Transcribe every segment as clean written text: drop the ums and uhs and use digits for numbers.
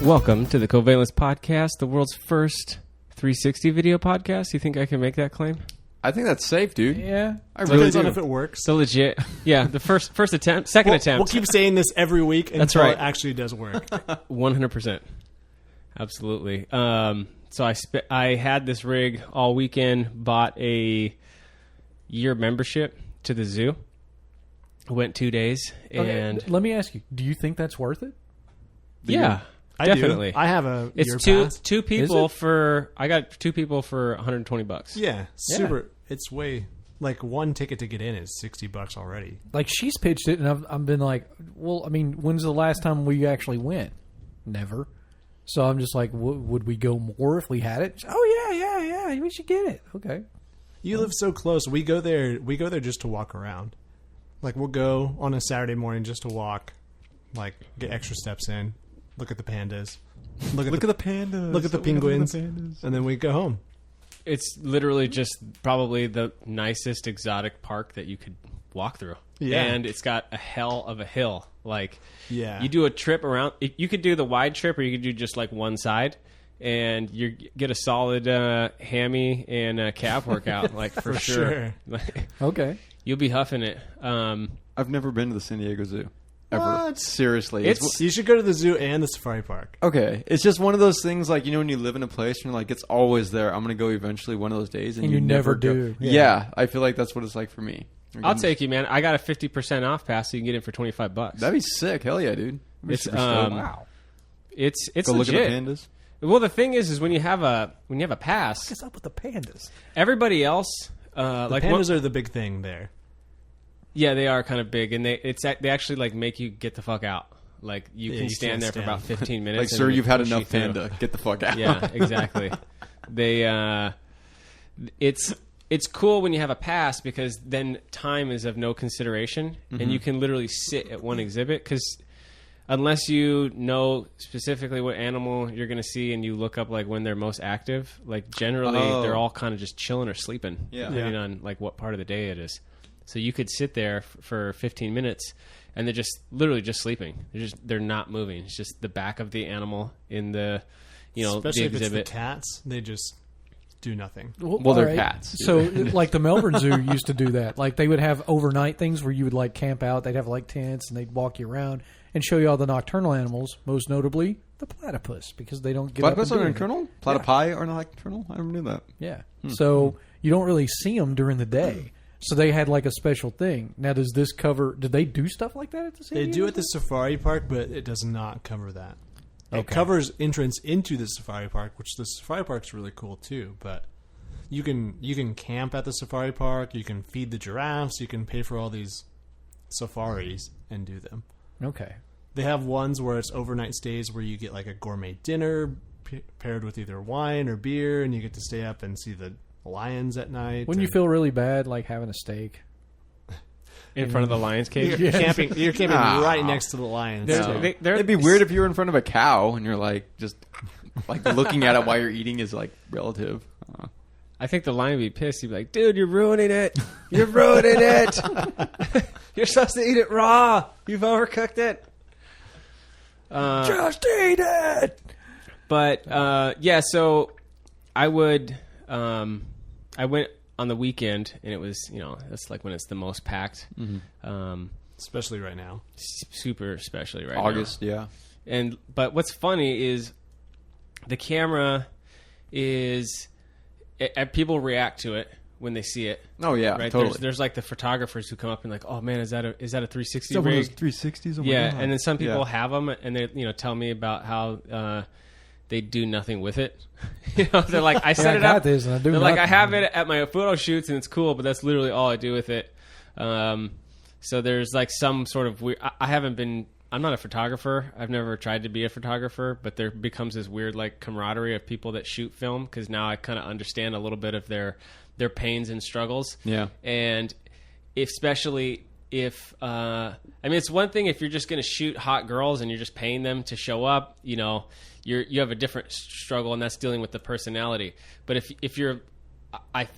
Welcome to the Covalence podcast, the world's first 360 video podcast. You think I can make that claim? I think that's safe, dude. Yeah. I really Depends do. on if it works. So legit. Yeah, the first attempt, second attempt. We'll keep saying this every week until That's right. it actually does work. 100%. Absolutely. So I had this rig all weekend, bought a year membership to the zoo. Went 2 days, and Okay, Let me ask you, do you think that's worth it? yeah, I definitely. do. I have a It's year two pass. people for. I got 2 people for $120. Yeah, super. It's way like one ticket to get in is $60 already. Like, she's pitched it, and I've been like, well, I mean, when's the last time we actually went? Never. So I'm just like, would we go more if we had it? Oh, yeah, we should get it. Okay. You live so close. We go there just to walk around. Like, we'll go on a Saturday morning just to walk, like get extra steps in, look at the pandas, look at the pandas. look at the penguins, and then we go home. It's literally just probably the nicest exotic park that you could walk through. Yeah. And it's got a hell of a hill. Like, Yeah. you do a trip around. You could do the wide trip, or you could do just like one side, and you get a solid hammy and calf workout, like for sure. Okay. You'll be huffing it. I've never been to the San Diego Zoo. Ever. What? Seriously. You should go to the zoo and the safari park. Okay. It's just one of those things, like, you know, when you live in a place and you're like, it's always there. I'm going to go eventually one of those days. And you never go. do. Yeah. I feel like that's what it's like for me. I'll take you, man. I got a 50% off pass, so you can get in for $25. That'd be sick. Hell yeah, dude. I'd be It's super stoked. wow. It's Go look legit. at the pandas. Well, the thing is when you have a pass, What's up with the pandas? everybody else The like pandas are the big thing there. yeah, they are kind of big, and they actually like make you get the fuck out. Like you Yeah, can you stand can't there for stand. about 15 minutes. Like, and sir, then they you've had push you enough through. panda. Get the fuck out. Yeah, exactly. It's cool when you have a pass because then time is of no consideration, and you can literally sit at one exhibit because unless you know specifically what animal you're going to see and you look up like when they're most active, like generally they're all kind of just chilling or sleeping, Yeah. depending on like what part of the day it is. So you could sit there for 15 minutes and they're just literally just sleeping. They're not moving. It's just the back of the animal in the Especially the if it's the exhibit. cats, they just do nothing. Well, they're all cats. So, like, the Melbourne Zoo used to do that. Like, they would have overnight things where you would, like, camp out. They'd have, like, tents, and they'd walk you around and show you all the nocturnal animals, most notably the platypus, because they don't get Platypus up are and do anything. nocturnal? Platypi are nocturnal? I never knew that. Yeah. So you don't really see them during the day. So they had like a special thing. Now, does this cover? Do they do stuff like that at the San They Diego do at the Zoo? safari park, but it does not cover that. It Okay. covers entrance into the safari park, which the safari park's really cool too. But you can camp at the safari park. You can feed the giraffes. You can pay for all these safaris and do them. Okay. They have ones where it's overnight stays where you get like a gourmet dinner paired with either wine or beer, and you get to stay up and see the lions at night. Wouldn't you and- feel really bad like having a steak? in front of the lion's cage. You're camping. You're camping Ah. right next to the lions. They're- so- they're- It'd be weird if you were in front of a cow and you're like, just like looking at it while you're eating is like relative. I think the lion would be pissed. He'd be like, dude, you're ruining it. You're ruining it. You're supposed to eat it raw. You've overcooked it. Just eat it. But, yeah, so I went on the weekend, and it was, that's like when it's the most packed. especially right now. Super especially right August, now. yeah. But what's funny is the camera is... people react to it when they see it. Oh yeah, Right, totally. there's like the photographers who come up and like, oh man, is that a 360 Some of rig? those 360s. Oh my Yeah, God. and then some people Yeah. have them and they tell me about how they do nothing with it. They're like, I set I it got up. this and I do They're like, I nothing. have it at my photo shoots and it's cool, but that's literally all I do with it. So there's like some sort of weird. I'm not a photographer. I've never tried to be a photographer, but there becomes this weird like camaraderie of people that shoot film because now I kind of understand a little bit of their pains and struggles. Yeah. And especially if it's one thing if you're just going to shoot hot girls and you're just paying them to show up, you have a different struggle, and that's dealing with the personality. But if you're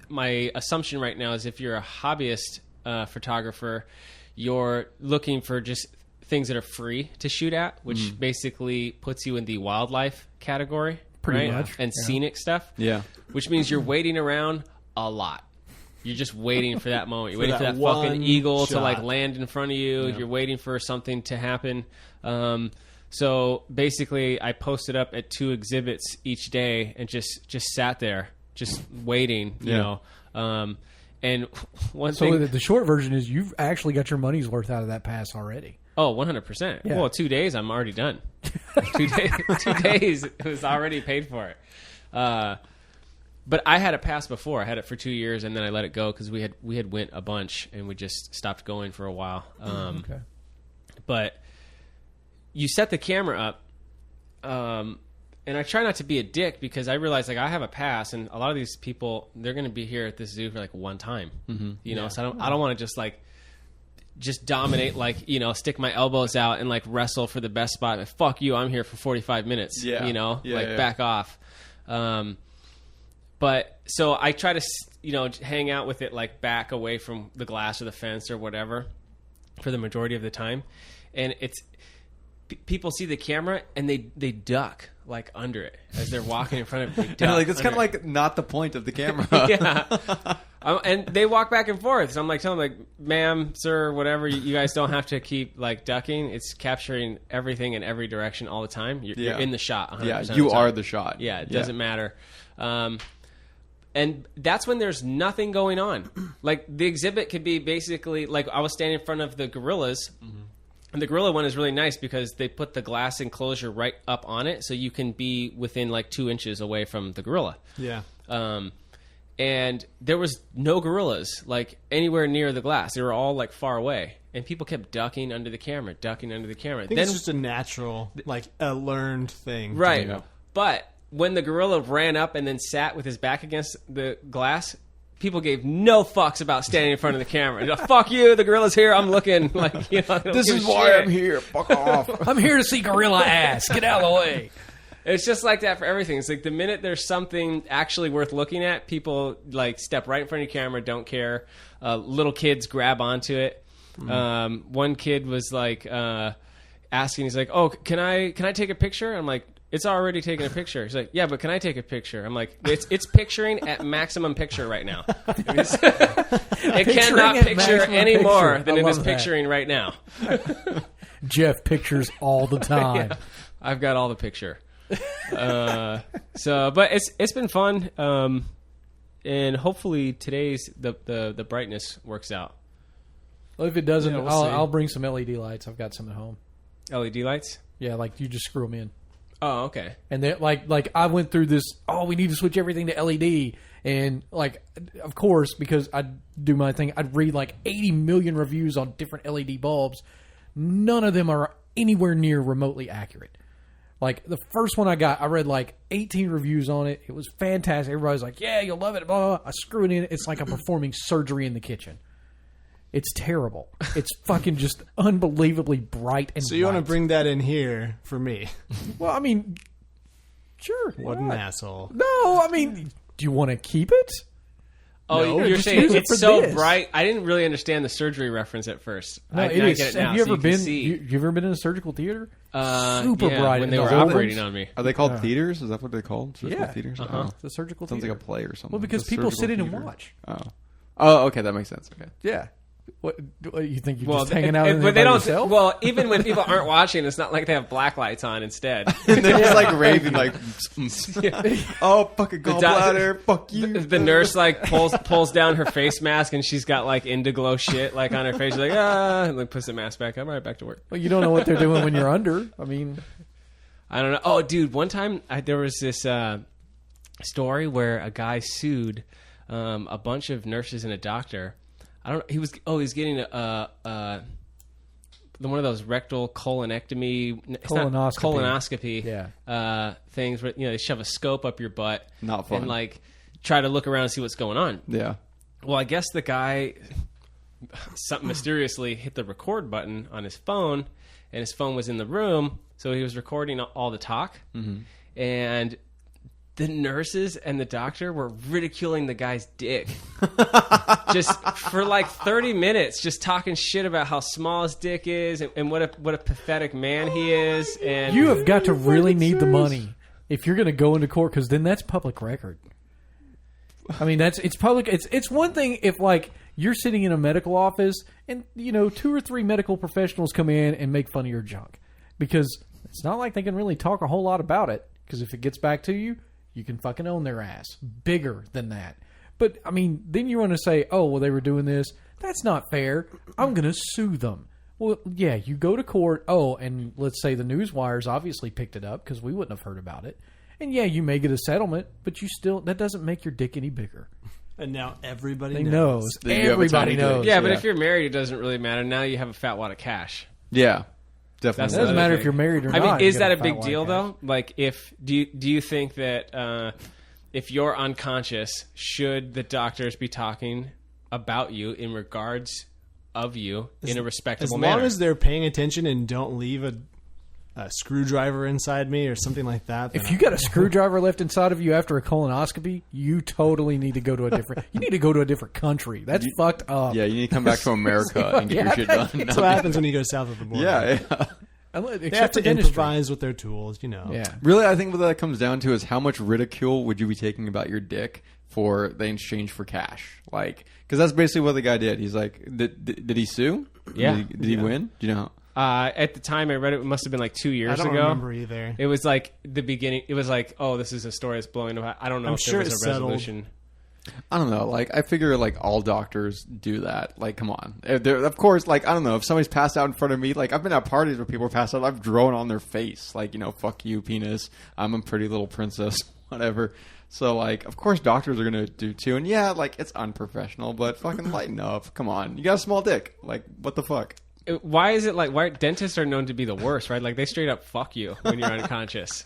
my assumption right now is if you're a hobbyist photographer, you're looking for just things that are free to shoot at, which basically puts you in the wildlife category, Pretty right? much, and yeah. scenic stuff. Yeah. Which means you're waiting around a lot. You're just waiting for that moment. You're waiting for that that fucking one eagle to like shot. land in front of you. You're waiting for something to happen. So basically, I posted up at 2 exhibits each day and just sat there, just waiting. You know, and one So thing. the short version is you've actually got your money's worth out of that pass already. Oh, 100%. Yeah. Well, 2 days, I'm already done. 2 days, 2 days, it was already paid for it. But I had a pass before. I had it for 2 years, and then I let it go because we had went a bunch, and we just stopped going for a while. Okay. But you set the camera up, and I try not to be a dick because I realize like I have a pass, and a lot of these people, they're going to be here at this zoo for like one time. You know, so I don't want to just dominate, like, you know, stick my elbows out and like wrestle for the best spot. Like, fuck you, I'm here for 45 minutes. Yeah. You know, Yeah, like yeah. back off. But so I try to, you know, hang out with it like back away from the glass or the fence or whatever for the majority of the time. And it's, people see the camera and they duck like under it as they're walking in front of it. They duck Like it's kind under of like not the point of the camera. yeah. And they walk back and forth. So I'm like telling them, like, ma'am, sir, whatever, you guys don't have to keep like ducking. It's capturing everything in every direction all the time. You're in the shot 100% Yeah, of you the time. are the shot. Yeah, it doesn't matter. And that's when there's nothing going on. Like the exhibit could be basically like I was standing in front of the gorillas. And the gorilla one is really nice because they put the glass enclosure right up on it, so you can be within like 2 inches away from the gorilla. Yeah. And there was no gorillas like anywhere near the glass. They were all like far away, and people kept ducking under the camera, ducking under the camera. I think it's just a natural, like a learned thing. to Right. do. But when the gorilla ran up and then sat with his back against the glass, people gave no fucks about standing in front of the camera. They're like, fuck you, the gorilla's here. I'm looking like, you know, I don't This give is a why shit. I'm here. Fuck off. I'm here to see gorilla ass. Get out of the way. It's just like that for everything. It's like the minute there's something actually worth looking at, people like step right in front of your camera, don't care. Little kids grab onto it. One kid was like asking, he's like, "Oh, can I take a picture?" I'm like, "It's already taken a picture." He's like, "Yeah, but can I take a picture?" I'm like, "It's picturing at maximum picture right now. It cannot at picture maximum any more picture. than I it is love that. picturing right now." Jeff pictures all the time. Yeah, I've got all the picture. But it's been fun, and hopefully today's the brightness works out. Well, if it doesn't, Yeah, we'll see. I'll bring some LED lights. I've got some at home. LED lights. Yeah, like you just screw them in. Oh, okay. And they like I went through this. Oh, we need to switch everything to LED, and like, of course, because I do my thing, I'd read like 80 million reviews on different LED bulbs. None of them are anywhere near remotely accurate. Like the first one I got, I read like 18 reviews on it. It was fantastic. Everybody's like, "Yeah, you'll love it." Blah, blah, blah. I screw it in. It's like I'm performing surgery in the kitchen. It's terrible. It's fucking just unbelievably bright and. So you want to white. bring that in here for me? Well, I mean, sure. What why an not? asshole! No, I mean, do you want to keep it? Oh, No, you're just saying use it it's for so this. bright. I didn't really understand the surgery reference at first. No, I it is. get it now. Have you so ever can been? see. You ever been in a surgical theater? Super bright when in they the were rooms? operating on me. Are they called theaters? Is that what they're called? Surgical Yeah. theaters? Uh-huh. Oh. It's a surgical Sounds theater. like a play or something. Well, because It's a people surgical sit in and theater. watch. Oh, okay, that makes sense. Okay. Yeah. What you think? You're Well, just hanging out in there but they by don't. yourself? Well, even when people aren't watching, it's not like they have black lights on instead. And they're just like raving, like, "Oh, fucking gallbladder, fuck you." The nurse like pulls down her face mask, and she's got like indigo shit like on her face. She's like, and like puts the mask back. I'm all right, back to work. Well, you don't know what they're doing when you're under. I mean, I don't know. Oh, dude, one time there was this story where a guy sued a bunch of nurses and a doctor. I don't. He was getting one of those rectal colonectomy, it's not Colonoscopy. colonoscopy, things where they shove a scope up your butt, Not fun. and like try to look around and see what's going on. Yeah. Well, I guess the guy something mysteriously hit the record button on his phone, and his phone was in the room, so he was recording all the talk, and the nurses and the doctor were ridiculing the guy's dick. Just for like 30 minutes, just talking shit about how small his dick is and what a pathetic man he is. And You have got to really need the money if you're going to go into court, because then that's public record. I mean, it's public. It's one thing if like you're sitting in a medical office and 2 or 3 medical professionals come in and make fun of your junk, because it's not like they can really talk a whole lot about it. Because if it gets back to you, you can fucking own their ass. Bigger than that. But I mean, then you want to say, oh, well, they were doing this. That's not fair. I'm going to sue them. Well, yeah, you go to court. Oh, and let's say the news wires obviously picked it up because we wouldn't have heard about it. And yeah, you may get a settlement, but that doesn't make your dick any bigger. And now everybody knows. That you have a Everybody tiny knows. dick. yeah, but if you're married, it doesn't really matter. Now you have a fat wad of cash. Yeah, It definitely. doesn't matter Okay. if you're married or I not. mean, is you that got a big fat deal white though? Like, do you think that if you're unconscious, should the doctors be talking about you in regards of you in a respectable As manner? long as they're paying attention and don't leave a screwdriver inside me or something like that. If you got a screwdriver left inside of you after a colonoscopy, you totally need to go to a different. You need to go to a different country. That's fucked up. Yeah, you need to come back to America and get your shit done. That's what happens when you go south of the border. Yeah. They have to improvise with their tools, Yeah. Really, I think what that comes down to is how much ridicule would you be taking about your dick for the exchange for cash? Like, because that's basically what the guy did. He's like, did he sue? Yeah. Did he win? Do you know? At the time I read it, it must have been like 2 years I don't ago. remember either. It was like the beginning. It was like, oh, this is a story that's blowing up. I don't know I'm if sure there was it's a resolution. I don't know. Like, I figure like all doctors do that. Like, come on. Of course, like, I don't know. If somebody's passed out in front of me, like, I've been at parties where people are passed out. I've drawn on their face. Like, fuck you, penis. I'm a pretty little princess. Whatever. So, like, of course doctors are going to do too. And yeah, like, it's unprofessional, but fucking lighten up. Come on. You got a small dick. Like, what the fuck? Why is it like why dentists are known to be the worst, right? Like they straight up fuck you when you're unconscious.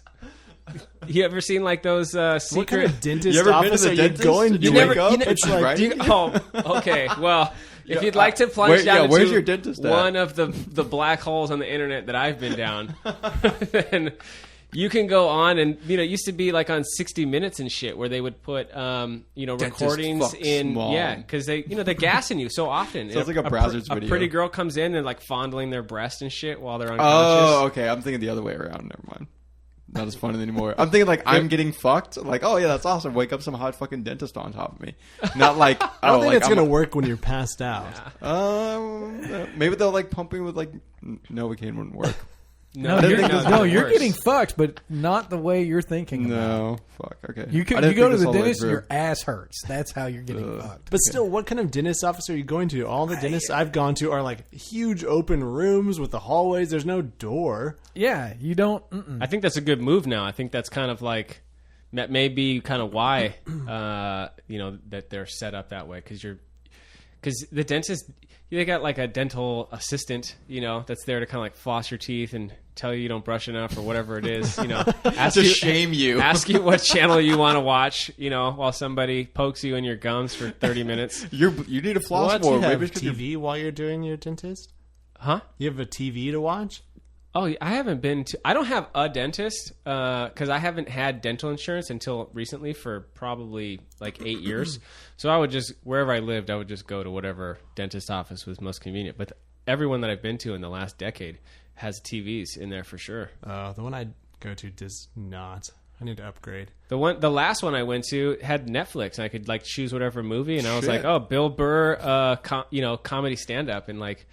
You ever seen like those secret? What kind of dentist You ever been to office the are you dentist? going to? Did you never- wake up? you never- It's like, right. Okay. Well, if you'd like to plunge down where's into your dentist at? one of the black holes on the internet that I've been down, then you can go on and it used to be like on 60 Minutes and shit where they would put recordings fuck in small. because they they're gassing you so often. Sounds like a Brazzers A video. pretty girl comes in and like fondling their breast and shit while they're unconscious. Oh, okay. I'm thinking the other way around. Never mind. Not as fun anymore. I'm thinking like I'm getting fucked. Like, oh yeah, that's awesome. Wake up some hot fucking dentist on top of me. Not like I don't think like, it's going to work when you're passed out. Maybe they'll like pump me with like Novocaine wouldn't work. No, didn't you're, think this no, was you're worse. getting fucked, but not the way you're thinking. About. No, fuck. Okay. You I go didn't to think the this all way dentist, through. your ass hurts. That's how you're getting fucked. But still, what kind of dentist office are you going to? All the dentists I've gone to are like huge open rooms with the hallways. There's no door. Yeah, you don't. I think that's a good move now. I think that's kind of like that may be kind of why that they're set up that way because the dentist they got like a dental assistant that's there to kind of like floss your teeth and tell you don't brush enough or whatever it is ask To shame you. ask you what channel you want to watch while somebody pokes you in your gums for 30 minutes. You need to floss What? more. You have Maybe it's 'cause TV while you're doing your dentist? Huh? You have a TV to watch? Oh, I haven't been to. I don't have a dentist because I haven't had dental insurance until recently for probably like 8 years. So I would just wherever I lived, I would just go to whatever dentist office was most convenient. But everyone that I've been to in the last decade has TVs in there for sure. The one I go to does not. I need to upgrade. The last one I went to had Netflix, and I could like choose whatever movie, and I was Shit. like, oh, Bill Burr, comedy stand up, and like.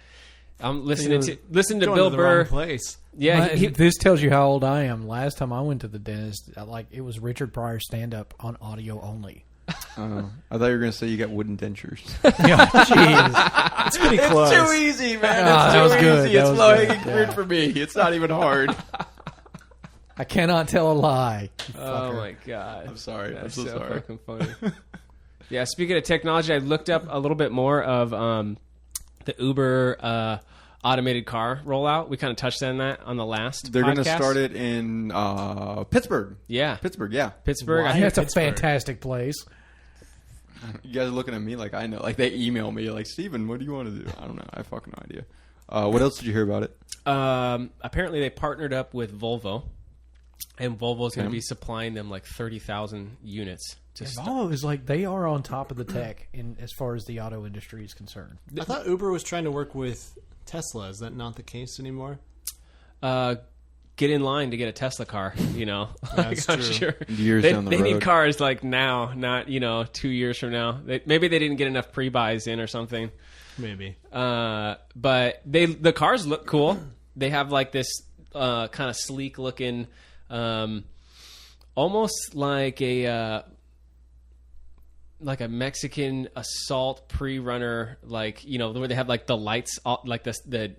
I'm listening to Going Bill to the Burr. wrong place. Yeah, This tells you how old I am. Last time I went to the dentist, it was Richard Pryor stand up on audio only. I thought you were going to say you got wooden dentures. Yeah, jeez. It's pretty close. Too easy, man. Ah, that was good. Easy. That It's was low good. hanging fruit for me. It's not even hard. I cannot tell a lie. you oh fucker. my god, I'm sorry. That's I'm so sorry. fucking funny. Yeah, speaking of technology, I looked up a little bit more of the Uber automated car rollout. We kind of touched on that on the last They're going to podcast. start it in Pittsburgh. Yeah. Pittsburgh, yeah. Pittsburgh. Why? I That's a Pittsburgh. fantastic place. You guys are looking at me like I know. Like they email me like, Steven, what do you want to do? I don't know. I have fucking no idea. What else did you hear about it? apparently they partnered up with Volvo And Volvo's going to be supplying them like 30,000 units. Volvo is like, they are on top of the tech as far as the auto industry is concerned. I thought Uber was trying to work with Tesla. Is that not the case anymore? Get in line to get a Tesla car, you know. That's I'm true. sure Years they down the road. need cars like now, not 2 years from now. Maybe they didn't get enough pre-buys in or something. Maybe. But the cars look cool. They have like this kind of sleek looking, almost like a Mexican assault pre-runner, like, where they have like the lights, like the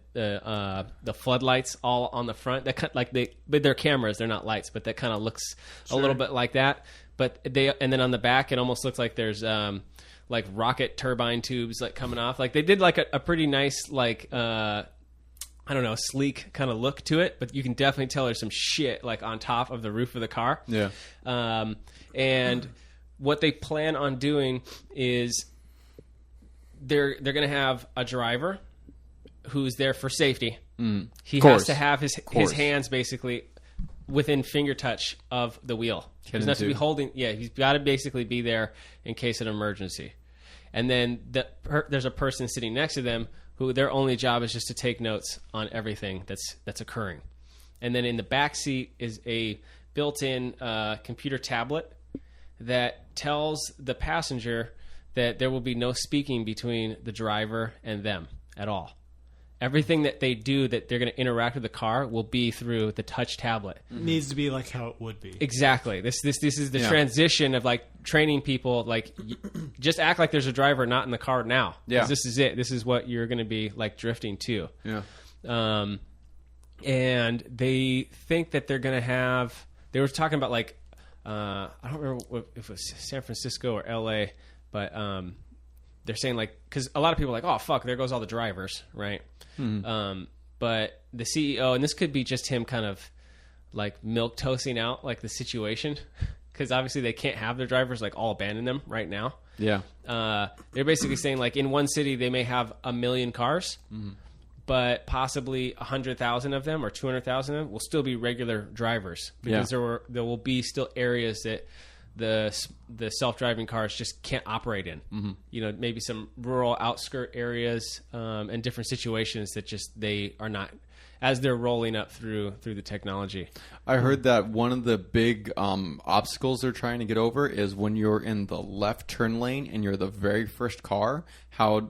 floodlights all on the front. That kind, like but they're cameras, they're not lights, but that kind of looks a little bit like that. But and then on the back, it almost looks like there's like rocket turbine tubes like coming off. Like they did like a pretty nice like I don't know, sleek kind of look to it, but you can definitely tell there's some shit like on top of the roof of the car. Yeah. And what they plan on doing is they're going to have a driver who's there for safety. He has to have his hands basically within finger touch of the wheel. He's not to be holding. Yeah, he's got to basically be there in case of an emergency. And then there's a person sitting next to them who their only job is just to take notes on everything that's occurring. And then in the back seat is a built-in computer tablet that tells the passenger that there will be no speaking between the driver and them at all. Everything that they do that they're going to interact with the car will be through the touch tablet. Needs to be like how it would be. Exactly. This is the transition of like training people, like just act like there's a driver not in the car now. Yeah. This is it. This is what you're going to be like drifting to. Yeah. And they think that they're going to have, they were talking about like, I don't remember if it was San Francisco or LA, but they're saying like, because a lot of people are like, oh fuck, there goes all the drivers, right? But the CEO, and this could be just him kind of like milk toasting out like the situation, because obviously they can't have their drivers like all abandon them right now. Yeah. They're basically saying like in one city they may have 1 million cars, but possibly 100,000 of them or 200,000 of them will still be regular drivers, because there will be still areas that the self-driving cars just can't operate in. Maybe some rural outskirt areas and different situations that just they are not, as they're rolling up through the technology. I heard that one of the big obstacles they're trying to get over is when you're in the left turn lane and you're the very first car. How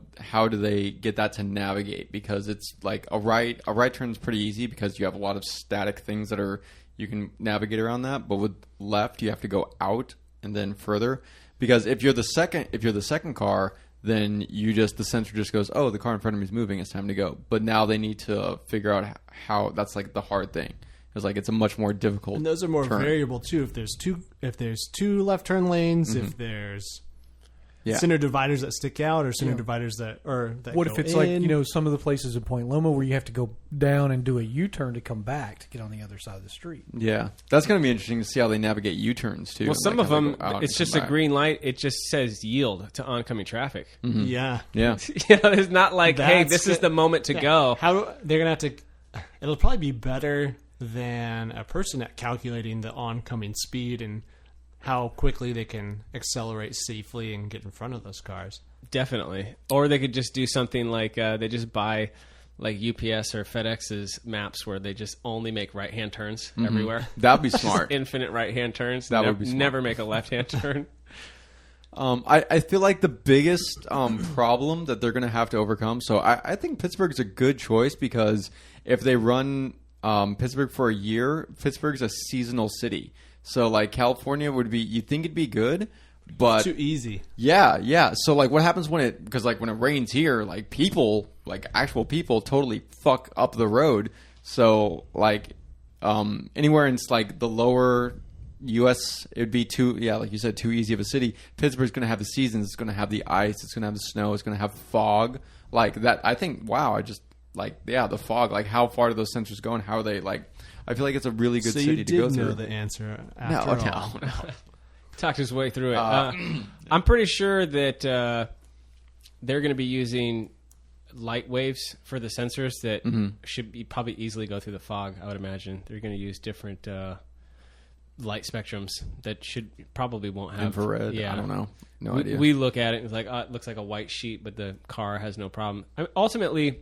do they get that to navigate? Because it's like a right turn is pretty easy because you have a lot of static things that are, you can navigate around that. But with left, you have to go out and then further. Because if you're the second car, then the sensor just goes, oh, the car in front of me is moving, it's time to go. But now they need to figure out how, that's like the hard thing. It's like, it's a much more difficult And those are more turn. variable too. If there's two left turn lanes, if there's center dividers that stick out or center dividers that What go if it's in? like, some of the places in Point Loma where you have to go down and do a U-turn to come back to get on the other side of the street? Yeah. That's going to be interesting to see how they navigate U-turns too. Well, some like of them, it's just a back. green light. It just says yield to oncoming traffic. Yeah. Yeah. It's not like, hey, That's this is the moment to go. How they're gonna have to? It'll probably be better than a person at calculating the oncoming speed and how quickly they can accelerate safely and get in front of those cars. Definitely. Or they could just do something like they just buy like UPS or FedEx's maps where they just only make right-hand turns everywhere. That'd be smart. Infinite right-hand turns. That would be smart. Never make a left-hand turn. I feel like the biggest problem that they're going to have to overcome. So I think Pittsburgh's a good choice because if they run Pittsburgh for a year, Pittsburgh's a seasonal city. So like California would be, you'd think it'd be good, but Too easy. Yeah. So like, what happens when when it rains here? Like actual people totally fuck up the road. So like, anywhere in like the lower U.S., it would be like you said, too easy of a city. Pittsburgh's going to have the seasons. It's going to have the ice. It's going to have the snow. It's going to have fog. Like that, I think. Wow, the fog. Like, how far do those sensors go, and how are they like? I feel like it's a really good city to go So you through. did know the answer after all. No. Talked his way through it. I'm pretty sure that they're going to be using light waves for the sensors that should be probably easily go through the fog. I would imagine they're going to use different light spectrums that probably won't have Infrared. Yeah, I don't know. No idea. We look at it and it's like, it looks like a white sheet, but the car has no problem. Ultimately,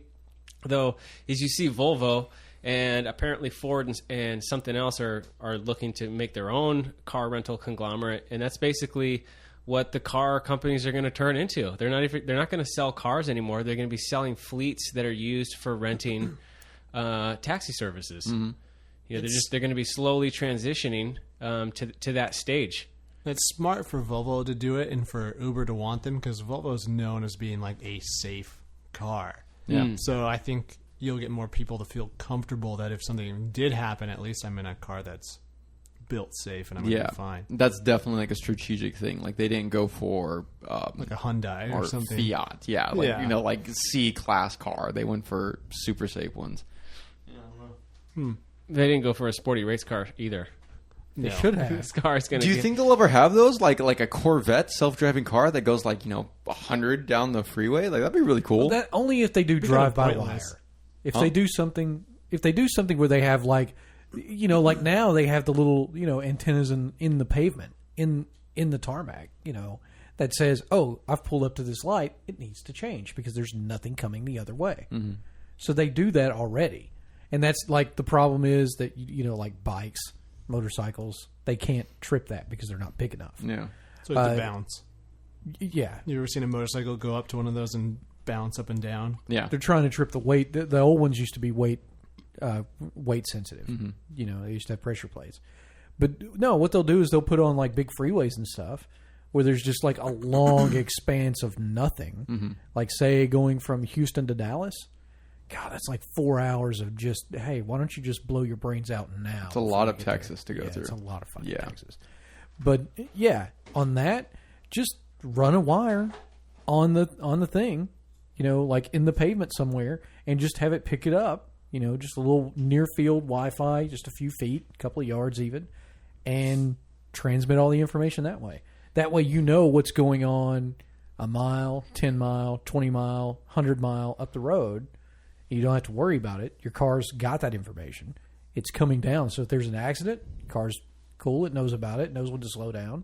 though, is you see Volvo and apparently Ford and something else are looking to make their own car rental conglomerate, and that's basically what the car companies are going to turn into. They're not going to sell cars anymore. They're going to be selling fleets that are used for renting taxi services. Mm-hmm. They're going to be slowly transitioning to that stage. It's smart for Volvo to do it and for Uber to want them, because Volvo's known as being like a safe car. Yeah. So I think you'll get more people to feel comfortable that if something did happen, at least I'm in a car that's built safe and I'm going to be fine. That's definitely like a strategic thing. Like they didn't go for like a Hyundai or something. Fiat. Yeah. Like C-class car. They went for super safe ones. They didn't go for a sporty race car either. They should have. This car is going to. Do you think they'll ever have those? Like a Corvette self-driving car that goes 100 down the freeway? Like that'd be really cool. Well, that only if they do drive-by-wire. If they do something where they have like now they have the little antennas in the pavement in the tarmac, that says, oh, I've pulled up to this light, it needs to change because there's nothing coming the other way. Mm-hmm. So they do that already, and that's like the problem is that like bikes, motorcycles, they can't trip that because they're not big enough. Yeah, so it's a bounce. Yeah, you ever seen a motorcycle go up to one of those and bounce up and down? Yeah, they're trying to trip the weight. The old ones used to be weight sensitive. Mm-hmm. They used to have pressure plates. But no, what they'll do is they'll put on like big freeways and stuff where there's just like a long expanse of nothing. Mm-hmm. Like say going from Houston to Dallas. God, that's like 4 hours of just, hey, why don't you just blow your brains out now? It's a lot of Texas to go through. It's a lot of fucking Texas. But on that, just run a wire on the thing, like in the pavement somewhere, and just have it pick it up. Just a little near field Wi-Fi, just a few feet, a couple of yards even, and transmit all the information that way. That way what's going on a mile, 10 mile, 20 mile, 100 mile up the road. You don't have to worry about it. Your car's got that information. It's coming down. So if there's an accident, car's cool. It knows about it. Knows when to slow down.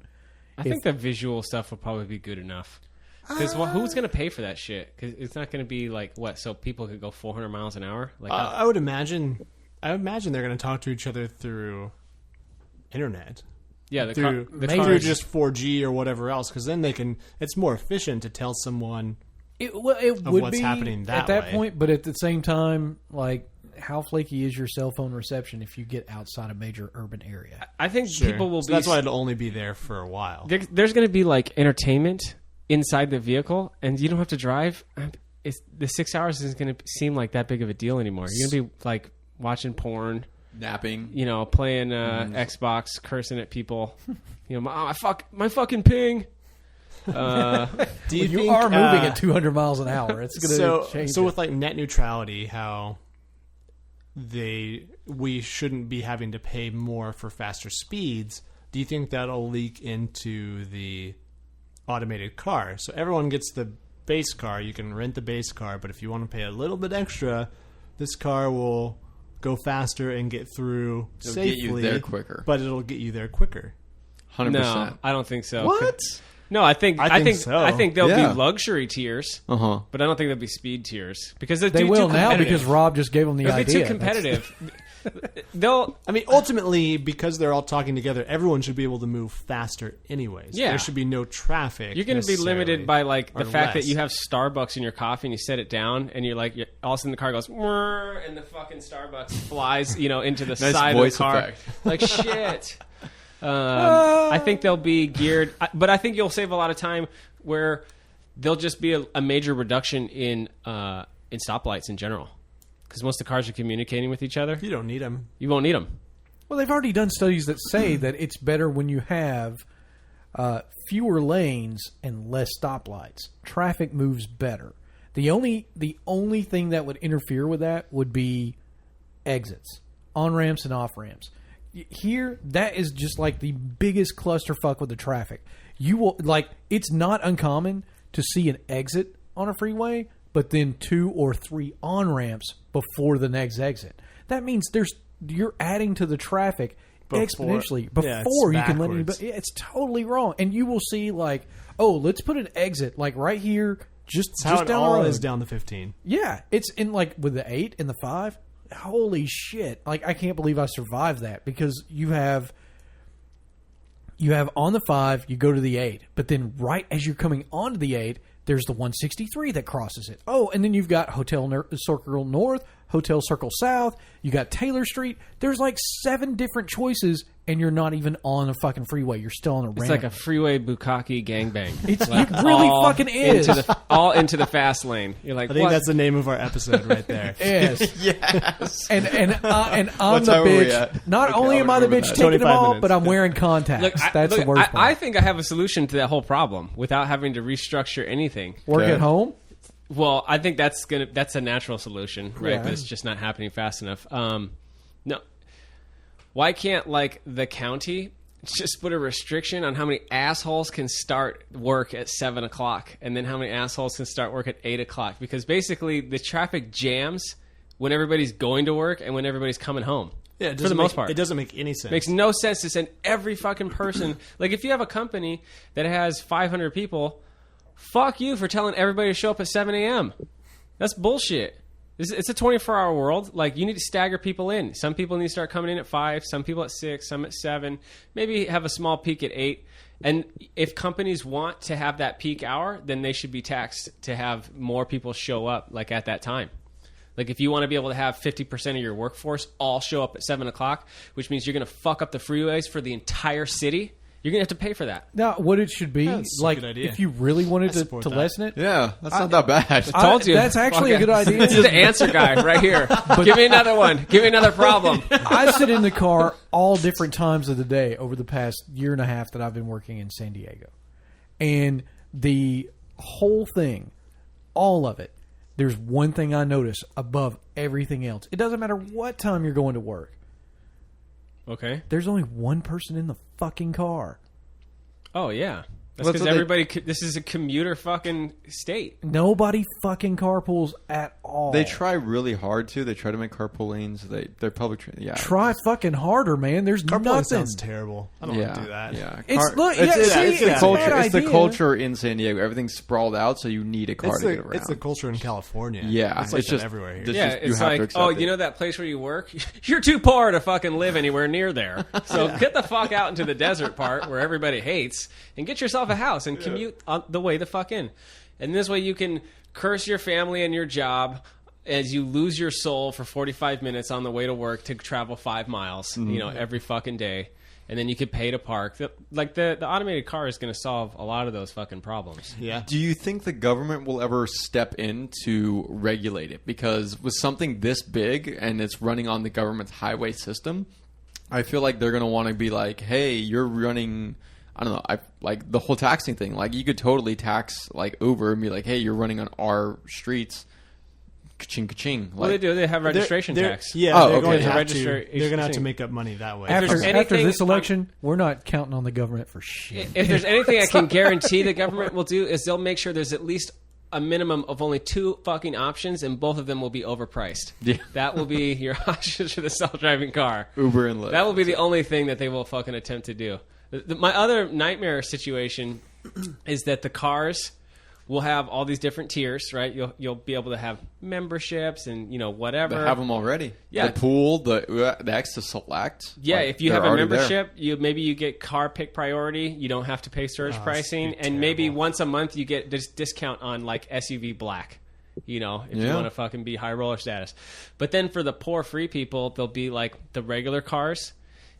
I think the visual stuff will probably be good enough. Because who's going to pay for that shit? Because it's not going to be like what? So people could go 400 miles an hour. Like I would imagine. they're going to talk to each other through internet. Yeah, through just 4G or whatever else. Because then they can. It's more efficient to tell someone. It would what's be happening at that way. point, but at the same time, like, how flaky is your cell phone reception if you get outside a major urban area? I think people will be. That's why it'll only be there for a while. There's going to be like entertainment inside the vehicle, and you don't have to drive. The 6 hours isn't going to seem like that big of a deal anymore. You're going to be like watching porn, napping, playing Xbox, cursing at people. My fucking ping. Do you are moving at 200 miles an hour. It's going to change. So with like net neutrality, how we shouldn't be having to pay more for faster speeds. Do you think that'll leak into the automated car? So everyone gets the base car. You can rent the base car, but if you want to pay a little bit extra, this car will go faster and get through safely. Get you there quicker. But it'll get you there quicker. 100%. No, I don't think so. What? No, I think so. I think there'll be luxury tiers, but I don't think there'll be speed tiers because they will now because Rob just gave them the idea. It'll be too competitive. Ultimately, because they're all talking together, everyone should be able to move faster anyways. Yeah. There should be no traffic. You're going to be limited by like the fact that less. you have Starbucks in your coffee and you set it down and you're all of a sudden the car goes "Whirr," and the fucking Starbucks flies into the side of the car effect. like shit. I think they'll be geared, but I think you'll save a lot of time where there'll just be a major reduction in stoplights in general because most of the cars are communicating with each other. You don't need them. You won't need them. Well, they've already done studies that say that it's better when you have fewer lanes and less stoplights. Traffic moves better. The only thing that would interfere with that would be exits, on-ramps and off-ramps. Here, that is just like the biggest clusterfuck with the traffic. You will it's not uncommon to see an exit on a freeway, but then 2 or 3 on ramps before the next exit. That means you're adding to the traffic exponentially Yeah, before it's you can let backwards. anybody. It's totally wrong, and you will see like, oh, let's put an exit like right here, just It's how it down the all road. is down to 15. Yeah, it's in like with the 8 and the 5. Holy shit! Like I can't believe I survived that because you have on the 5, you go to the 8, but then right as you're coming onto the 8, there's the 163 that crosses it. Oh, and then you've got Circle North, Hotel Circle South. You got Taylor Street. There's like 7 different choices, and you're not even on a fucking freeway. You're still on a It's random. like a freeway bukkake gangbang. It like really fucking is. All into the fast lane. You're like, I think what? that's the name of our episode right there. Yes. Yes. And I'm What the time are we bitch. at? Not Okay, only I'll am I the remember bitch that. taking them 25 all, minutes. but I'm wearing contacts. Look, That's the worst part. I think I have a solution to that whole problem without having to restructure anything. Work Okay. at home. Well, I think that's a natural solution, right? Yeah. But it's just not happening fast enough. No, why can't like the county just put a restriction on how many assholes can start work at 7 o'clock, and then how many assholes can start work at 8 o'clock? Because basically, the traffic jams when everybody's going to work and when everybody's coming home. Yeah, for the most part, It doesn't make any sense. makes no sense to send every fucking person. Like, if you have a company that has 500 people, fuck you for telling everybody to show up at 7 a.m. That's bullshit. It's a 24-hour world. Like, you need to stagger people in. Some people need to start coming in at 5, some people at 6, some at 7. Maybe have a small peak at 8. And if companies want to have that peak hour, then they should be taxed to have more people show up, like, at that time. Like, if you want to be able to have 50% of your workforce all show up at 7 o'clock, which means you're going to fuck up the freeways for the entire city, you're going to have to pay for that. Now, what it should be, That's a like, good idea. if you really wanted to support that. lessen it, Yeah, that's not that bad. Told you. That's actually a good idea. This is the answer guy right here. Give me another one. Give me another problem. I sit in the car all different times of the day over the past year and a half that I've been working in San Diego. And the whole thing, all of it, there's one thing I notice above everything else. It doesn't matter what time you're going to work. Okay. There's only one person in the fucking car. Oh, yeah. That's Well, because so they- everybody... This is a commuter fucking state. Nobody fucking carpools at all. They try really hard to. They try to make carpool lanes. They're public. Yeah. Try fucking harder, man. There's Carpooling nothing. sounds terrible. I don't Yeah, want to do that. Yeah, It's- look, it's, yeah, it's, see, it's the it's a culture. bad It's the idea. culture in San Diego. Everything's sprawled out, so you need a car It's to get around. the culture in California. Yeah, it's like it's that just everywhere here. just- Yeah, you it's have to like, accept oh, it. you know that place where you work? You're too poor to fucking live anywhere near there. So get the fuck out into the desert part where everybody hates and get yourself a house and commute on the way the fuck in. And this way you can curse your family and your job as you lose your soul for 45 minutes on the way to work to travel 5 miles, every fucking day. And then you could pay to park. The automated car is going to solve a lot of those fucking problems. Yeah. Do you think the government will ever step in to regulate it? Because with something this big and it's running on the government's highway system, I feel like they're going to want to be like, hey, you're running... I don't know. Like the whole taxing thing. Like you could totally tax like Uber and be like, "Hey, you're running on our streets." Ka-ching, ka-ching. Like, Well, they do. They have registration tax. Yeah, Oh, they're okay. going to Yeah. have to. Register- They're going to have to make up money that way. After, there's after anything this election, we're not counting on the government for shit. If there's anything I can guarantee the government will do is they'll make sure there's at least a minimum of only 2 fucking options, and both of them will be overpriced. Yeah. That will be your options for the self-driving car. Uber and Lyft. That will be the only thing that they will fucking attempt to do. My other nightmare situation is that the cars will have all these different tiers, right? You'll be able to have memberships and whatever. They have them already. Yeah. The pool, the X to select. Yeah, like, if you they're have a already there. membership, maybe you get car pick priority. You don't have to pay surge pricing, that's and maybe terrible. once a month you get this discount on like SUV black. If you Yeah. want to fucking be high roller status. But then for the poor free people, they'll be like the regular cars,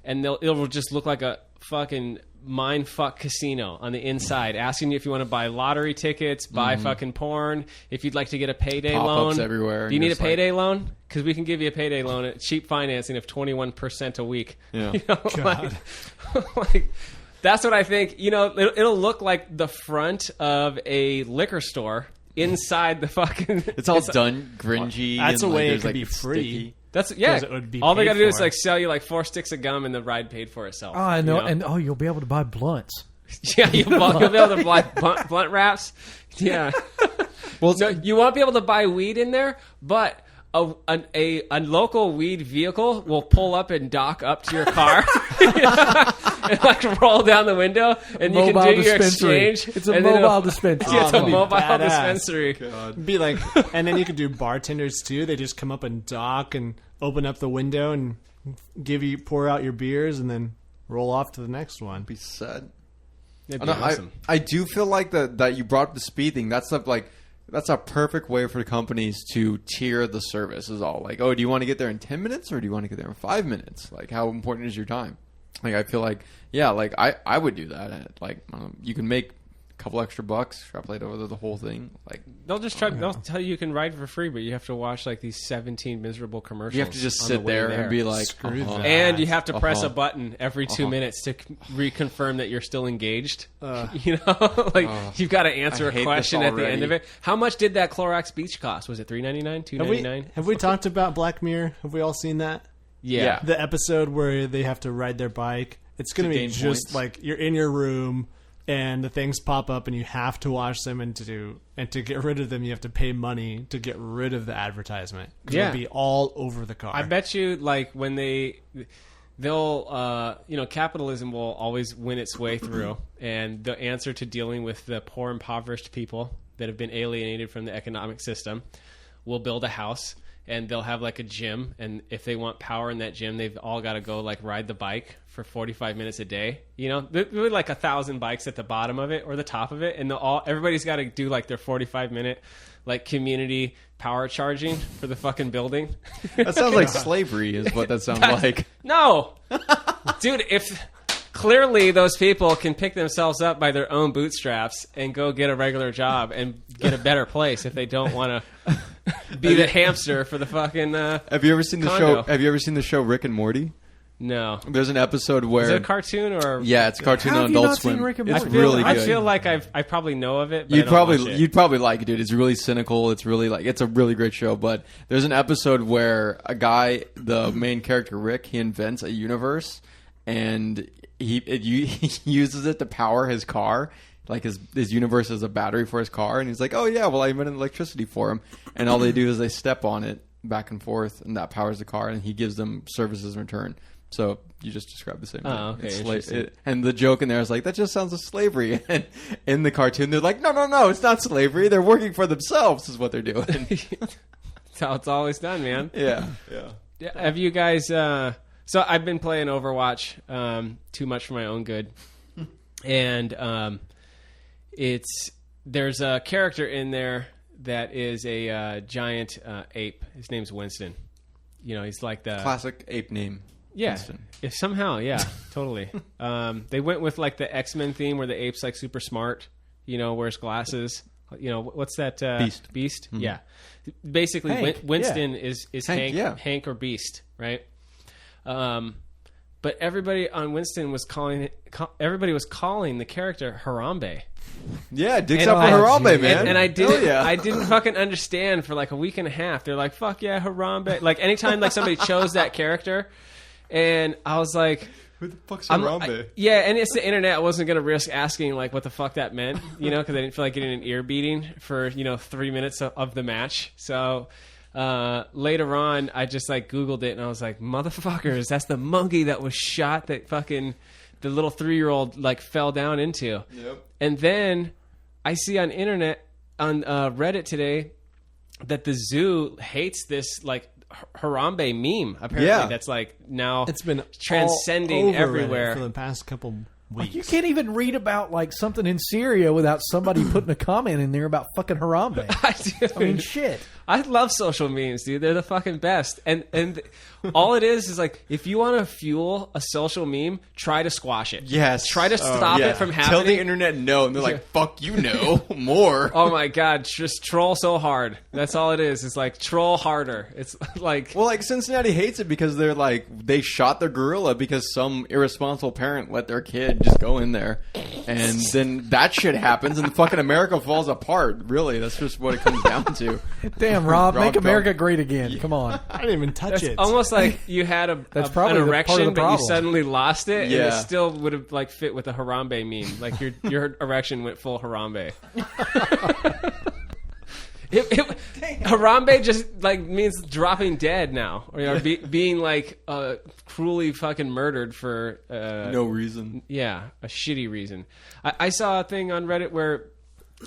and it'll just look like a fucking mind fuck casino on the inside, asking you if you want to buy lottery tickets, buy fucking porn, if you'd like to get a payday Pop-ups loan. everywhere, Do you and need a just like- payday loan? Because we can give you a payday loan at cheap financing of 21% a week. Yeah. Like, that's what I think. It'll look like the front of a liquor store inside the fucking. It's all done gringy. That's and, a way there's, it could be it's free. sticky. That's Because it would be all they paid got to do is for. like sell you like 4 sticks of gum, and the ride paid for itself. Oh, I know. you know? And you'll be able to buy blunts. Yeah, you'll be able to buy blunt wraps. Yeah. Well, No, you won't be able to buy weed in there, but a local weed vehicle will pull up and dock up to your car. and like roll down the window, and you can do your exchange. It's a mobile dispensary. Yeah, it's a mobile badass. dispensary. Be like, and then you could do bartenders too. They just come up and dock and open up the window and pour out your beers, and then roll off to the next one. Be sad. That'd be awesome. I do feel like that you brought up the speed thing. That's a perfect way for companies to tier the service. Is all like, oh, do you want to get there in 10 minutes or do you want to get there in 5 minutes? Like, how important is your time? Like, I feel like, yeah, like I would do that. Like, you can make a couple extra bucks, extrapolate over the whole thing. Like, they'll tell you can ride for free, but you have to watch like these 17 miserable commercials. you have to just sit there and be like, Screw that. and you have to press a button every 2 minutes to reconfirm that you're still engaged. You know, like you've got to answer I a hate question this at the end of already. it. How much did that Clorox Beach cost? Was it $3.99, $2.99? Have we talked about Black Mirror? Have we all seen that? Yeah. The episode where they have to ride their bike. It's going to be gain just points. like you're in your room and the things pop up and you have to watch them, and to get rid of them you have to pay money to get rid of the advertisement. 'Cause Yeah. it'll be all over the car. I bet you, like, when they'll, capitalism will always win its way through, and the answer to dealing with the poor, impoverished people that have been alienated from the economic system will build a house, and they'll have like a gym, and if they want power in that gym, they've all got to go like ride the bike for 45 minutes a day. You know, there's like 1,000 bikes at the bottom of it or the top of it, and everybody's got to do like their 45-minute like community power charging for the fucking building. that sounds like slavery is what that sounds like. No, dude, if clearly those people can pick themselves up by their own bootstraps and go get a regular job and get a better place if they don't want to be the hamster for the fucking Have you ever seen the condo. show? Have you ever seen the show Rick and Morty? No. There's an episode where Is it a cartoon or? yeah, it's a cartoon How on have you Adult not seen Swim. Rick and It's Morty? really good. I feel like I probably know of it. But You'd I don't watch it. you'd probably like it, dude. It's really cynical. It's really like it's a really great show. But there's an episode where a guy, the main character Rick, he invents a universe, and he uses it to power his car. Like his universe is a battery for his car, and he's like, oh yeah, well I invented electricity for him, and all they do is they step on it back and forth, and that powers the car, and he gives them services in return. So you just described the same thing. Oh, okay, It's interesting. and the joke in there is like, that just sounds like slavery. And in the cartoon, they're like, no, it's not slavery. They're working for themselves is what they're doing. That's how it's always done, man. yeah. Yeah, have you guys? So I've been playing Overwatch too much for my own good, and there's a character in there that is a giant ape. His name's Winston. You know, he's like the Classic ape name. yeah. Winston. If somehow, yeah, totally. They went with like the X-Men theme where the ape's like super smart. You know, wears glasses. You know, what's that? Beast. Beast. Mm-hmm. Yeah. Basically, Hank, Winston is Hank, yeah. Hank or Beast, right? But everybody on Winston was calling the character Harambe. Yeah, dicks And- up for Harambe, man. And I Hell didn't, yeah. I didn't fucking understand for like a week and a half. They're like, "Fuck yeah, Harambe!" Like anytime like somebody chose that character, and I was like, Who the fuck's yeah, and it's the internet. I wasn't gonna risk asking like what the fuck that meant, you know, because I didn't feel like getting an ear beating for 3 minutes of the match. So later on, I just like Googled it, and I was like, "Motherfuckers, that's the monkey that was shot that fucking the little 3-year-old like fell down into." Yep. And then I see on Reddit today that the zoo hates this like Harambe meme. Apparently, Yeah. that's like now It's been transcending all over everywhere. Reddit for the past couple weeks. You can't even read about like something in Syria without somebody putting a comment in there about fucking Harambe. I mean, shit. I love social memes, dude. They're the fucking best. And all it is like if you want to fuel a social meme, try to squash it. Yes. Try to stop yeah. it from Tell the happening. internet no, and they're like, fuck you know more. Oh my god, just troll so hard. That's all it is. It's like troll harder. It's like Well, like Cincinnati hates it because they're like they shot their gorilla because some irresponsible parent let their kid just go in there, and then that shit happens and fucking America falls apart. Really, that's just what it comes down to. Damn, Rob, make Rob, America great again. Come on. I didn't even touch it. almost like you had That's an probably the part of erection, the but you problem. suddenly lost it, and Yeah. it still would have like fit with the Harambe meme. Like your erection went full Harambe. Harambe just like means dropping dead now, or being like cruelly fucking murdered for no reason. Yeah, a shitty reason. I saw a thing on Reddit where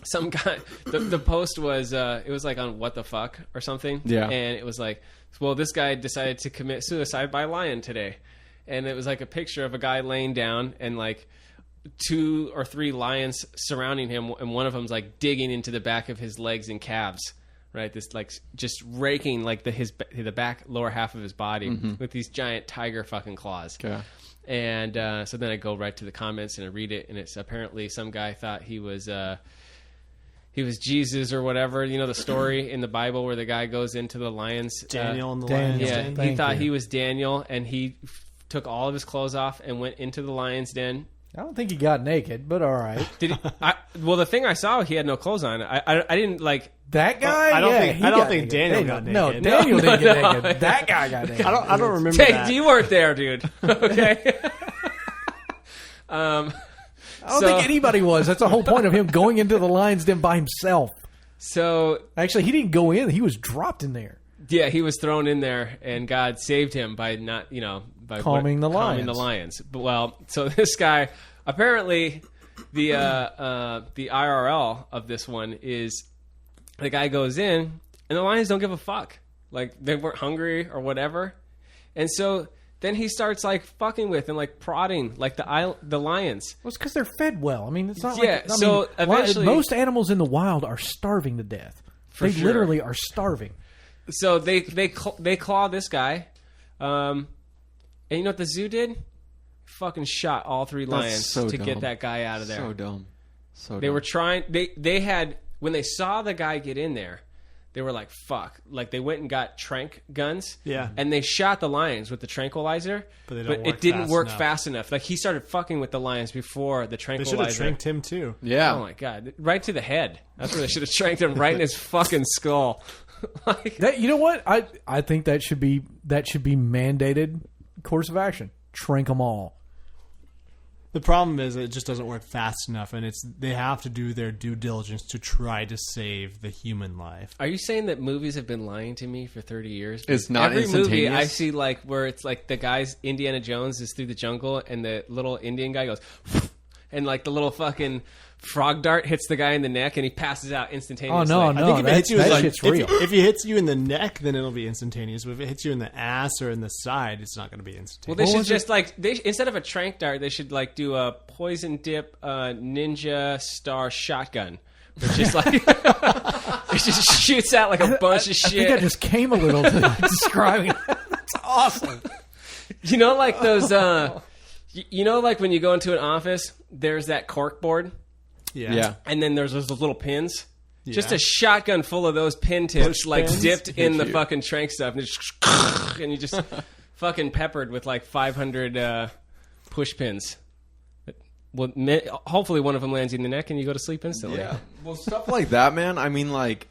some guy, the post was it was like on what the fuck or something. Yeah, and it was like, well, this guy decided to commit suicide by lion today, and it was like a picture of a guy laying down and like 2 or 3 lions surrounding him, and one of them's like digging into the back of his legs and calves, right? This like just raking like the back lower half of his body with these giant tiger fucking claws. Okay. And so then I go right to the comments and I read it, and it's apparently some guy thought he was Jesus or whatever. You know the story in the Bible where the guy goes into the lions. Daniel and the lions. Yeah, Den. he thought he was Daniel, and he took all of his clothes off and went into the lion's den. I don't think he got naked, but all right. Did he, well, the thing I saw, he had no clothes on. I didn't like that guy. I don't yeah, think Daniel got naked. No, Daniel didn't get naked. That guy got naked. I don't remember Jake, that. you weren't there, dude. Okay. I don't think anybody was. That's the whole point of him going into the lion's den by himself. So actually, he didn't go in. He was dropped in there. Yeah, he was thrown in there, and God saved him by not, by calming the lions. But well, so this guy, apparently, the IRL of this one is the guy goes in, and the lions don't give a fuck. Like they weren't hungry or whatever, and so then he starts like fucking with and like prodding like the lions. Well, it's because they're fed well. I mean, it's not like eventually most animals in the wild are starving to death. They literally are starving. So they claw this guy, and you know what the zoo did? Fucking shot all 3 lions to get that guy out of there. So dumb. They were trying. They had when they saw the guy get in there, they were like, "Fuck!" Like they went and got tranq guns, and they shot the lions with the tranquilizer, but it didn't work fast enough. Like he started fucking with the lions before the tranquilizer. They should have tranked him too. Yeah. Oh my god! Right to the head. That's where they should have tranked him right in his fucking skull. Like, you know what? I think that should be mandated course of action. Trank them all. The problem is it just doesn't work fast enough, and they have to do their due diligence to try to save the human life. Are you saying that movies have been lying to me for 30 years? It's not every movie instantaneous? I see like where it's like the guy's Indiana Jones is through the jungle, and the little Indian guy goes, and like the little fucking frog dart hits the guy in the neck, and he passes out instantaneously. Oh no! I think if it hits you, that shit's real. If it hits you in the neck, then it'll be instantaneous. But if it hits you in the ass or in the side, it's not going to be instantaneous. Well, they should just like instead of a tranq dart, they should like do a poison dip ninja star shotgun, which is like it just shoots out like a bunch of shit. I think I just came a little to describing. That's awesome. You know, like those. You know, like when you go into an office, there's that cork board. Yeah. And then there's those little pins. Yeah. Just a shotgun full of those pin tips, like dipped in the fucking tranq stuff, and you just fucking peppered with like 500 push pins. Well, hopefully one of them lands you in the neck and you go to sleep instantly. Yeah. Well, stuff like that, man. I mean, like,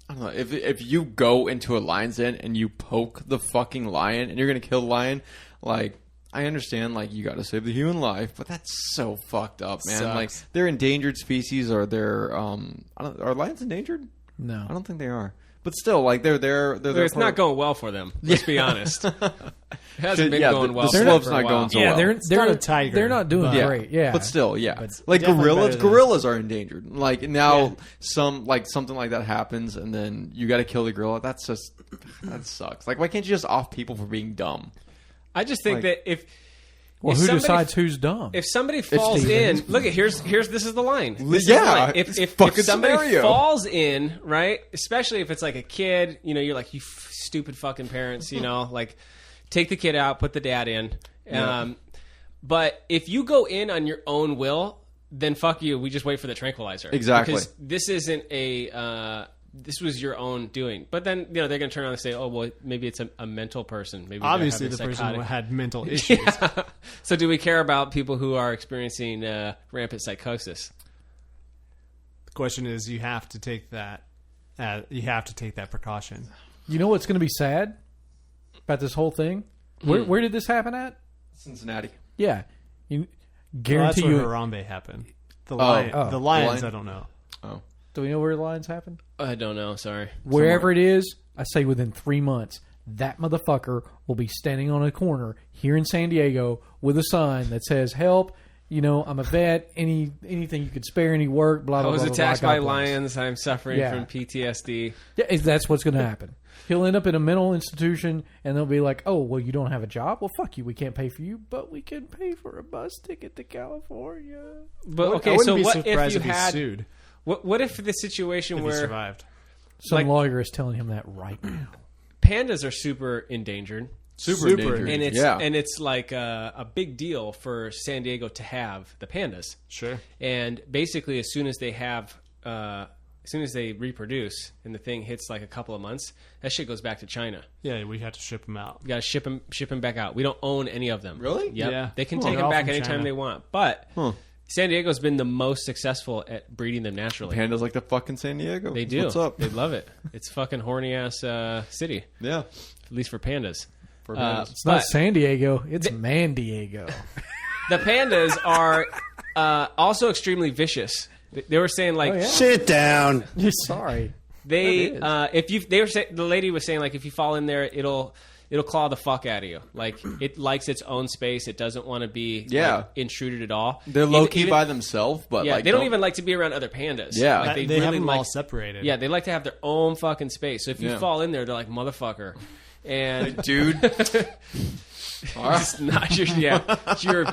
I don't know. If you go into a lion's den and you poke the fucking lion and you're gonna kill the lion, like. I understand, like, you got to save the human life, but that's so fucked up, man. Sucks. Like, they're endangered species, or they're, are lions endangered? No. I don't think they are. But still, like, they're it's not going well for them, let's be honest. It hasn't been going well. The slope's not going so well. They're not a tiger. They're not doing great, yeah. But still, yeah. But like, definitely gorillas are endangered. Like, now, something like that happens, and then you got to kill the gorilla. That sucks. Like, why can't you just off people for being dumb? I just think that who decides who's dumb? If somebody falls in, look at this is the line. If somebody falls in, right? Especially if it's like a kid, you're like, you stupid fucking parents, like take the kid out, put the dad in. Yeah. But if you go in on your own will, then fuck you. We just wait for the tranquilizer. Exactly. Because this isn't this was your own doing. But then, they're going to turn around and say, oh, well, maybe it's a mental person. Maybe obviously the person who had mental issues. Yeah. So do we care about people who are experiencing rampant psychosis? The question is, you have to take that precaution. You know what's going to be sad about this whole thing? Where did this happen at? Cincinnati. Yeah. Guarantee that's where Harambe happened. The lions, I don't know. Oh. Do we know where the lions happen? I don't know. Sorry. Wherever it is, I say within 3 months, that motherfucker will be standing on a corner here in San Diego with a sign that says, help, I'm a vet, anything you could spare, any work, blah, blah, blah. I was blah, attacked blah, by God bless. lions. I'm suffering from PTSD. Yeah, that's what's going to happen. He'll end up in a mental institution, and they'll be like, oh, well, you don't have a job? Well, fuck you. We can't pay for you, but we can pay for a bus ticket to California. But okay, so what if you had... Sued. What if the situation if where... he survived? Some lawyer is telling him that right now. Pandas are super endangered. Super endangered. And it's like a big deal for San Diego to have the pandas. Sure. And basically, as soon as they reproduce and the thing hits like a couple of months, that shit goes back to China. Yeah, we have to ship them out. You got to ship them back out. We don't own any of them. Really? Yep. Yeah. They can take them back anytime China. they want. But San Diego's been the most successful at breeding them naturally. Pandas like the fucking San Diego. They do. What's up? They love it. It's fucking horny ass city. Yeah. At least for pandas. It's not San Diego. It's Man Diego. The pandas are also extremely vicious. They were saying like, sit down. You're sorry. The lady was saying like if you fall in there, it'll claw the fuck out of you. Like it likes its own space. It doesn't want to be intruded at all. They're low key by themselves, but they don't even like to be around other pandas. Yeah, like, they really have them like, all separated. Yeah, they like to have their own fucking space. So if you fall in there, they're like motherfucker. And dude, just not your.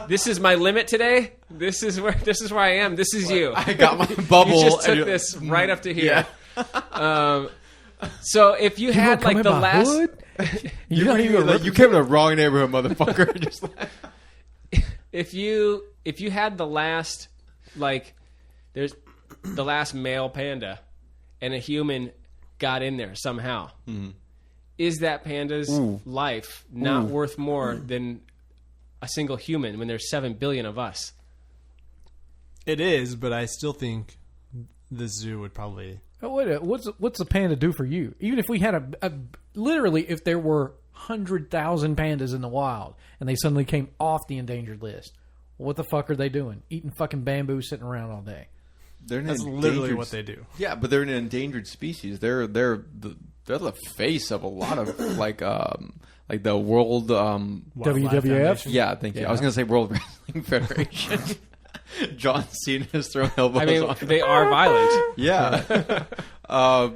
This is my limit today. This is where I am. This is you. I got my bubble. You just took this right up to here. So if you had like the last, you came to the wrong neighborhood, motherfucker. Just if you had the last, like, there's the last male panda, and a human got in there somehow. Mm-hmm. Is that panda's life not worth more than a single human when there's 7 billion of us? It is, but I still think the zoo would probably... What's a panda do for you? Even if we had literally, if there were 100,000 pandas in the wild and they suddenly came off the endangered list, what the fuck are they doing? Eating fucking bamboo, sitting around all day. That's literally what they do. Yeah, but they're an endangered species. They're the face of a lot of like the world WWF. Yeah, thank you. I was going to say World Wrestling Federation. John Cena is throwing elbows. on they are violent.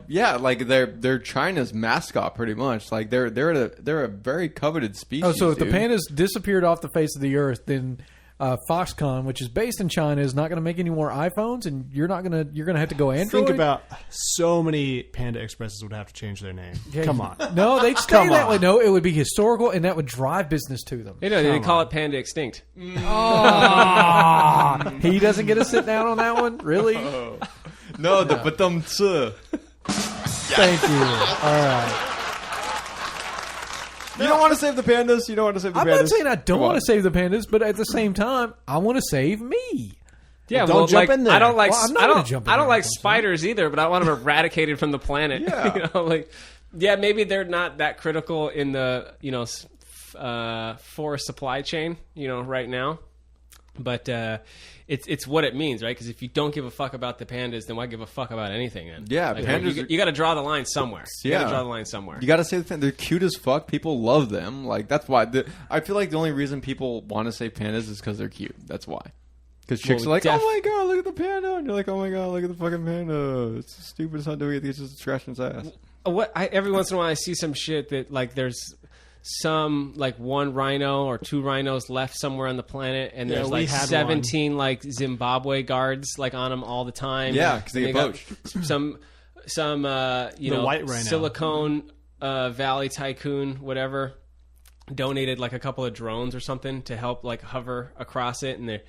Yeah, like they're China's mascot, pretty much. Like they're a very coveted species. Oh, so if the pandas disappeared off the face of the earth, then Foxconn, which is based in China, is not going to make any more iPhones, and you're gonna have to go Android. Think about so many Panda Expresses would have to change their name. Yeah, Come on, no, they'd stay that way. No, it would be historical, and that would drive business to them. They call it Panda Extinct. Oh, he doesn't get to sit down on that one, really? No, the batum tsu. Thank you. All right. You don't want to save the pandas. You don't want to save the pandas. I'm not saying I don't want to save the pandas, but at the same time, I want to save me. Yeah, don't jump in there. I don't like. Well, I don't like spiders either, but I want them eradicated from the planet. Yeah, maybe they're not that critical in the forest supply chain, right now. But it's what it means, right? Because if you don't give a fuck about the pandas, then why give a fuck about anything? Then? Yeah, pandas. You got to draw the line somewhere. You got to draw the line somewhere. You got to save the pandas. They're cute as fuck. People love them. Like that's why. I feel like the only reason people want to save pandas is because they're cute. That's why. Because chicks are like, oh my god, look at the panda, and you're like, oh my god, look at the fucking panda. It's stupid. It's not doing it. It's just scratching its ass. Every once in a while, I see some shit that like there's some like one rhino or two rhinos left somewhere on the planet, and there's like 17 like Zimbabwe guards like on them all the time. Yeah, because they get poached. Some white rhino. Silicon Valley tycoon, whatever, donated like a couple of drones or something to help like hover across it, and they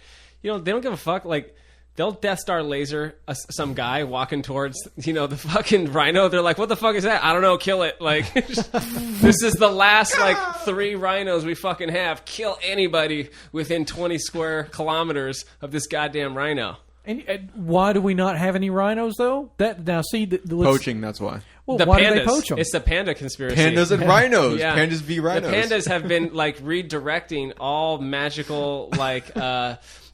don't give a fuck. Like they'll Death Star laser some guy walking towards the fucking rhino. They're like, what the fuck is that? I don't know. Kill it. Like this is the last like 3 rhinos we fucking have. Kill anybody within 20 square kilometers of this goddamn rhino. And why do we not have any rhinos though? Poaching. That's why. Well, the why pandas. do they poach them? It's the panda conspiracy. Pandas and rhinos. Yeah. Pandas v rhinos. The pandas have been like redirecting all magical like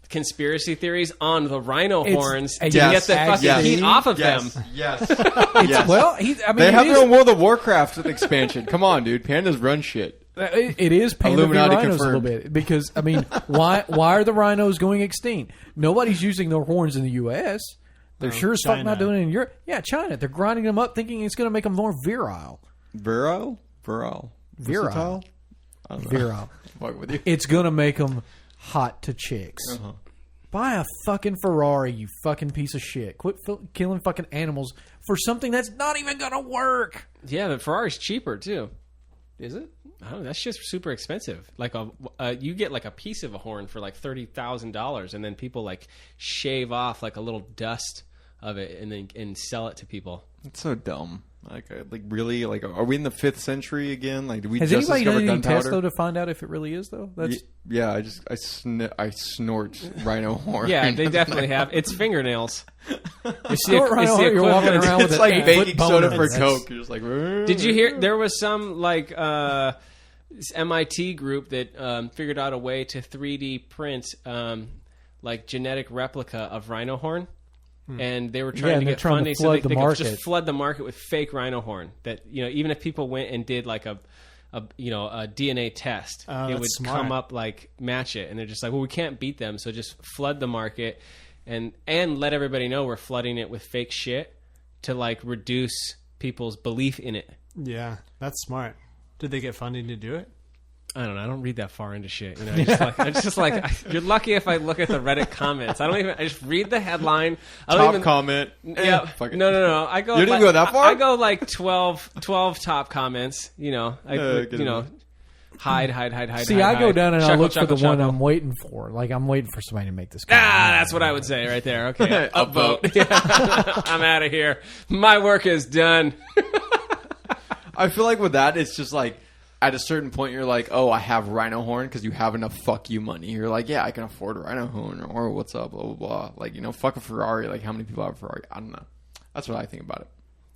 conspiracy theories on the rhino horns to yes, get the fucking actually, heat off of yes, them. Yes. Yes. Well, I mean, They have it their is, own World of Warcraft expansion. Come on, dude. Pandas run shit. it is panda v. Illuminati rhinos confirmed. a little bit because I mean, why are the rhinos going extinct? Nobody's using their horns in the U.S. They're sure as fuck not China. doing it in Europe. Yeah, China. They're grinding them up, thinking it's going to make them more virile. Virile? Virile. Versatile? I don't know. Virile. Fuck with you. It's going to make them hot to chicks. Buy a fucking Ferrari, you fucking piece of shit. Quit killing fucking animals for something that's not even going to work. Yeah, the Ferrari's cheaper too. Is it? I don't know, that's just super expensive. Like you get like a piece of a horn for like $30,000, and then people like shave off like a little dust of it and sell it to people. It's so dumb. Like really? Like, are we in the 5th century again? Like, did we Has just anybody done discover any tests though gunpowder? to find out if it really is though? That's Yeah, I snort rhino horn. Yeah, they definitely have. It's fingernails. It's Snort rhino horn, you're walking equivalent. around with It's an like 8-foot baking soda boner. for Coke. You're just like. Did you hear there was some like this MIT group that figured out a way to 3D print like genetic replica of rhino horn, and they were trying to and they're get trying to funding so flood they the could market. just flood the market with fake rhino horn. That even if people went and did like a DNA test, Oh, it would that's smart. come up like match it, and they're just like, well, we can't beat them, so just flood the market and let everybody know we're flooding it with fake shit to like reduce people's belief in it. Yeah, that's smart. Did they get funding to do it? I don't know. I don't read that far into shit. I just like you're lucky if I look at the Reddit comments. I just read the headline. I don't Top even comment. Yeah. Fuck it. No. I go. You didn't like, go that far? I go like 12 top comments. Good enough. Hide. See, I go down and I Chuckle, look for chuckle, the one chuckle. I'm waiting for. Like I'm waiting for somebody to make this comment. That's what I would say right there. Okay, upvote. I'm out of here. My work is done. I feel like with that, it's just like at a certain point, you're like, oh, I have rhino horn because you have enough fuck you money. You're like, yeah, I can afford a rhino horn, or what's up, blah, blah, blah. Like, fuck a Ferrari. Like, how many people have a Ferrari? I don't know. That's what I think about it.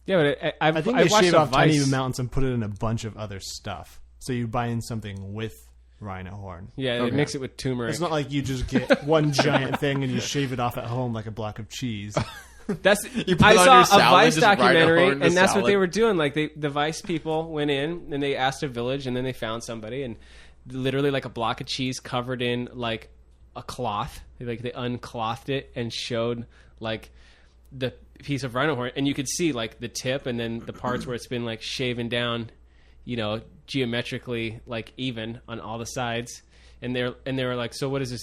Yeah, but I think I they watched shave a off tiny Vice. amounts and put it in a bunch of other stuff. So you buy in something with rhino horn. Yeah, they Okay. mix it with turmeric. It's not like you just get one giant thing and you shave it off at home like a block of cheese. That's You put I it on saw your a salad, Vice just rhino documentary, horn in the and that's what they salad. were doing. Like the Vice people went in and they asked a village, and then they found somebody, and literally like a block of cheese covered in like a cloth. Like they unclothed it and showed like the piece of rhino horn, and you could see like the tip and then the parts where it's been like shaven down, geometrically like even on all the sides. And they were like, so what is this